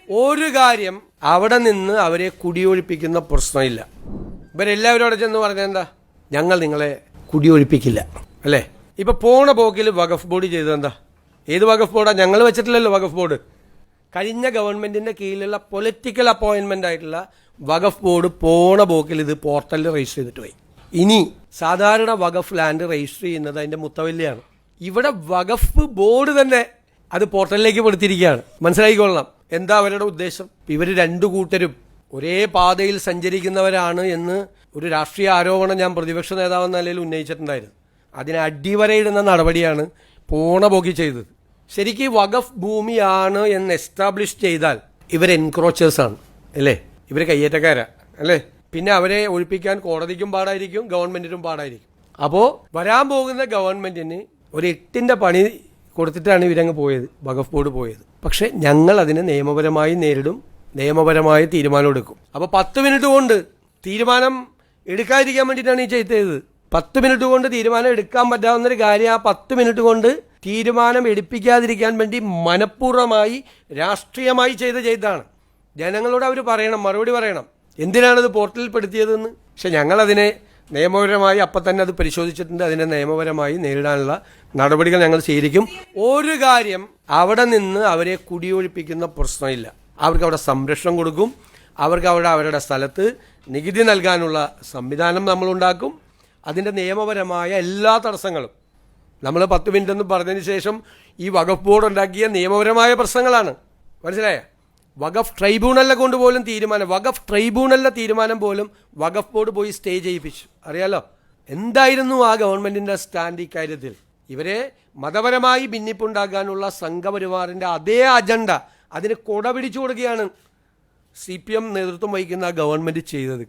ഒരു കാര്യം അവിടെ നിന്ന് അവരെ കുടിയൊഴിപ്പിക്കുന്ന പ്രശ്നമില്ല. ഇവരെല്ലാവരും അവിടെ ചെന്ന് പറഞ്ഞെന്താ, ഞങ്ങൾ നിങ്ങളെ കുടിയൊഴിപ്പിക്കില്ല അല്ലേ. ഇപ്പൊ പോണ പോക്കിൽ വഖഫ് ബോർഡ് ചെയ്തതെന്താ? ഏത് വഖഫ് ബോർഡാണ്? ഞങ്ങൾ വെച്ചിട്ടില്ലല്ലോ വഖഫ് ബോർഡ്. കഴിഞ്ഞ ഗവൺമെന്റിന്റെ കീഴിലുള്ള പൊളിറ്റിക്കൽ അപ്പോയിന്റ്മെന്റ് ആയിട്ടുള്ള വഖഫ് ബോർഡ് പോണ പോക്കിൽ ഇത് പോർട്ടലിൽ രജിസ്റ്റർ ചെയ്തിട്ട് പോയി. ഇനി സാധാരണ വഖഫ് ലാൻഡ് രജിസ്റ്റർ ചെയ്യുന്നത് അതിന്റെ മുത്തവല്ലിയാണ്. ഇവിടെ വഖഫ് ബോർഡ് തന്നെ അത് പോർട്ടലിലേക്ക് പെടുത്തിയിരിക്കുകയാണ്. മനസ്സിലായിക്കൊള്ളണം എന്താ അവരുടെ ഉദ്ദേശം. ഇവർ രണ്ടു കൂട്ടരും ഒരേ പാതയിൽ സഞ്ചരിക്കുന്നവരാണ് എന്ന് ഒരു രാഷ്ട്രീയ ആരോപണം ഞാൻ പ്രതിപക്ഷ നേതാവെന്ന നിലയിൽ ഉന്നയിച്ചിട്ടുണ്ടായിരുന്നു. അതിന് അടിവരയിടുന്ന നടപടിയാണ് പോണ പോക്കി ചെയ്തത്. ശരിക്കും വഖഫ് ഭൂമിയാണ് എന്ന് എസ്റ്റാബ്ലിഷ് ചെയ്താൽ ഇവർ എൻക്രോച്ചേഴ്സാണ് അല്ലേ, ഇവർ കയ്യേറ്റക്കാരാ അല്ലേ. പിന്നെ അവരെ ഒഴിപ്പിക്കാൻ കോടതിക്കും പാടായിരിക്കും, ഗവൺമെന്റിനും പാടായിരിക്കും. അപ്പോൾ വരാൻ പോകുന്ന ഗവൺമെന്റിന് ഒരു 8ന്റെ പണി കൊടുത്തിട്ടാണ് ഇവരങ്ങ് പോയത്, വഖഫ് ബോർഡ് പോയത്. പക്ഷെ ഞങ്ങൾ അതിനെ നിയമപരമായി നേരിടും, നിയമപരമായ തീരുമാനം എടുക്കും. അപ്പോൾ 10 മിനിറ്റ് കൊണ്ട് തീരുമാനം എടുക്കാതിരിക്കാൻ വേണ്ടിയിട്ടാണ് ഈ ചെയ്തത്. 10 മിനിറ്റ് കൊണ്ട് തീരുമാനം എടുക്കാൻ പറ്റാവുന്നൊരു കാര്യം ആ 10 മിനിറ്റ് കൊണ്ട് തീരുമാനം എടുപ്പിക്കാതിരിക്കാൻ വേണ്ടി മനഃപൂർവ്വമായി രാഷ്ട്രീയമായി ചെയ്തതാണ്. ജനങ്ങളോട് അവർ പറയണം, മറുപടി പറയണം, എന്തിനാണത് പോർട്ടലിൽ പെടുത്തിയതെന്ന്. പക്ഷെ ഞങ്ങളതിനെ നിയമപരമായി അപ്പം തന്നെ അത് പരിശോധിച്ചിട്ടുണ്ട്. അതിനെ നിയമപരമായി നേരിടാനുള്ള നടപടികൾ ഞങ്ങൾ സ്വീകരിക്കും. ഒരു കാര്യം അവിടെ നിന്ന് അവരെ കുടിയൊഴിപ്പിക്കുന്ന പ്രശ്നമില്ല. അവർക്ക് അവിടെ സംരക്ഷണം കൊടുക്കും. അവർക്ക് അവരുടെ സ്ഥലത്ത് നികുതി നൽകാനുള്ള സംവിധാനം നമ്മളുണ്ടാക്കും. അതിൻ്റെ നിയമപരമായ എല്ലാ തടസ്സങ്ങളും നമ്മൾ 10 മിനിറ്റ് എന്ന് പറഞ്ഞതിന് ശേഷം ഈ വഖഫ് ബോർഡ് ഉണ്ടാക്കിയ നിയമപരമായ പ്രശ്നങ്ങളാണ്. മനസ്സിലായ? വഖഫ് ട്രൈബ്യൂണലിനെ കൊണ്ട് പോലും വഖഫ് ട്രൈബ്യൂണലിൻ്റെ തീരുമാനം പോലും വഖഫ് ബോർഡ് പോയി സ്റ്റേ ചെയ്യിപ്പിച്ചു. അറിയാലോ എന്തായിരുന്നു ആ ഗവൺമെന്റിന്റെ സ്റ്റാൻഡ് ഇക്കാര്യത്തിൽ. ഇവരെ മതപരമായി ഭിന്നിപ്പുണ്ടാക്കാനുള്ള സംഘപരിവാറിന്റെ അതേ അജണ്ട അതിന് കൊട പിടിച്ചു കൊടുക്കുകയാണ് CPM നേതൃത്വം വഹിക്കുന്ന ഗവൺമെന്റ് ചെയ്തത്.